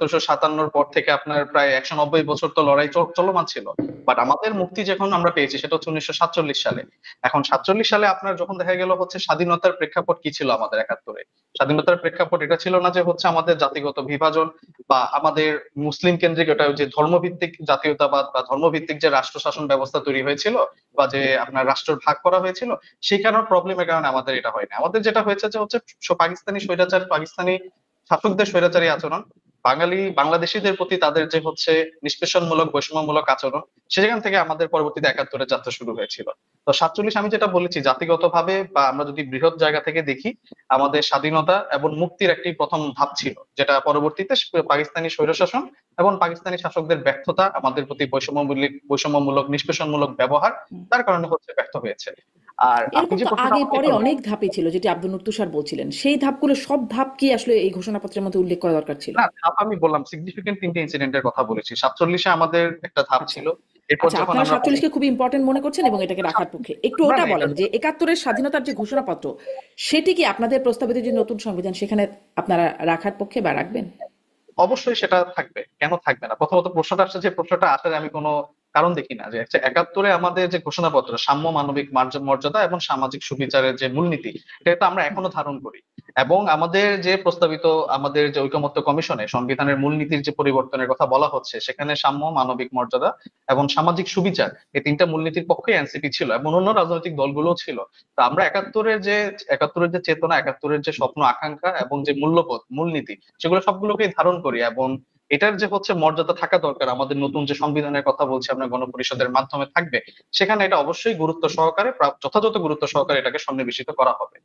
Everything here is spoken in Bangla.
1757 পর থেকে আপনার প্রায় 190 বছর তো লড়াই চলমান ছিল। বাট আমাদের মুক্তি যখন আমরা পেয়েছি সেটা হচ্ছে 1947 সালে। এখন 47 সালে আপনার যখন দেখা গেল হচ্ছে স্বাধীনতার প্রেক্ষাপট কি ছিল আমাদের 71-এ? স্বাধীনতার প্রেক্ষাপট এটা ছিল না যে হচ্ছে আমাদের জাতিগত বিভাজন বা আমাদের মুসলিম কেন্দ্রিক ওটা যে ধর্মভিত্তিক জাতীয়তাবাদ বা ধর্মভিত্তিক যে রাষ্ট্র শাসন ব্যবস্থা তৈরি হয়েছিল বা যে আপনার রাষ্ট্র ভাগ করা হয়েছিল সেই কারণে প্রবলেমের কারণে আমাদের এটা হয়নি। আমাদের যেটা হয়েছে যে হচ্ছে পাকিস্তানি স্বৈরাচার, পাকিস্তানি শাসকদের স্বৈরাচারী আচরণ, বাংলাদেশীদের প্রতি তাদের যে হচ্ছে নিষ্পেষণমূলক বৈষম্যমূলক আচরণ, সেখান থেকে আমাদের পরবর্তীতে 71-এর যাত্রা শুরু হয়েছিল। তো 47 আমি যেটা বলেছি জাতিগতভাবে বা আমরা যদি বৃহৎ জায়গা থেকে দেখি, আমাদের স্বাধীনতা এবং মুক্তির একটি প্রথম ধাপ ছিল, যেটা পরবর্তীতে পাকিস্তানি স্বৈরশাসন এবং পাকিস্তানি শাসকদের ব্যর্থতা, আমাদের প্রতি বৈষম্যমূলক নিষ্পেষণমূলক ব্যবহার, হুম। তার কারণে হচ্ছে ব্যর্থ হয়েছে। আর আপনি এরকম যে তো প্রশ্নটা আগে আমাকে পরে করলেন, অনেক ধাপই ছিল, যেটি আব্দুল নূর তুষার বলছিলেন, সেই ধাপগুলো সব ধাপ কি আসলে এই ঘোষণাপত্রের মধ্যে উল্লেখ করা দরকার ছিল? না ধাপ আমি বললাম সিগনিফিকেন্ট 3টে ইনসিডেন্টের কথা বলেছি। 47-এ আমাদের একটা ধাপ আচ্ছা। ছিল। এরপর আচ্ছা, যখন আপনারা আমরা 47 কে খুবই ইম্পর্টেন্ট মনে করছেন এবং এটাকে রাখার পক্ষে। একটু না ওটা না এটা বলেন যে 71 এর স্বাধীনতার যে ঘোষণাপত্র, সেটি কি আপনাদের প্রস্তাবিত যে নতুন সংবিধান সেখানে আপনারা রাখার পক্ষে বা রাখবেন? অবশ্যই সেটা থাকবে, কেন থাকবে না? প্রথমত প্রশ্নটা আসছে, যে প্রশ্নটা আসার আমি কোনো কারণ দেখি না। যে হচ্ছে 71-এ আমাদের যে ঘোষণাপত্র সাম্য, মানবিক মর্যাদা এবং সামাজিক সুবিচারের যে মূলনীতি, এটা তো আমরা এখনো ধারণ করি। এবং আমাদের যে প্রস্তাবিত আমাদের যে ঐকমত্য কমিশনে সংবিধানের মূলনীতির যে পরিবর্তনের কথা বলা হচ্ছে, সেখানে সাম্য, মানবিক মর্যাদা এবং সামাজিক সুবিচার, এই 3টা মূলনীতির পক্ষে এনসিপি ছিল এবং অন্য রাজনৈতিক দলগুলোও ছিল। তো আমরা 71-এর যে চেতনা, 71-এর যে স্বপ্ন আকাঙ্ক্ষা এবং যে মূল্যবোধ, মূলনীতি, সেগুলো সবগুলোকেই ধারণ করি। এবং এটার যে হচ্ছে মর্যাদা থাকা দরকার, আমাদের নতুন যে সংবিধানের কথা বলছি আমরা গণপরিষদের মাধ্যমে থাকবে, সেখানে এটা অবশ্যই গুরুত্ব সহকারে, যথাযথ গুরুত্ব সহকারে এটাকে সন্নিবেশিত করা হবে।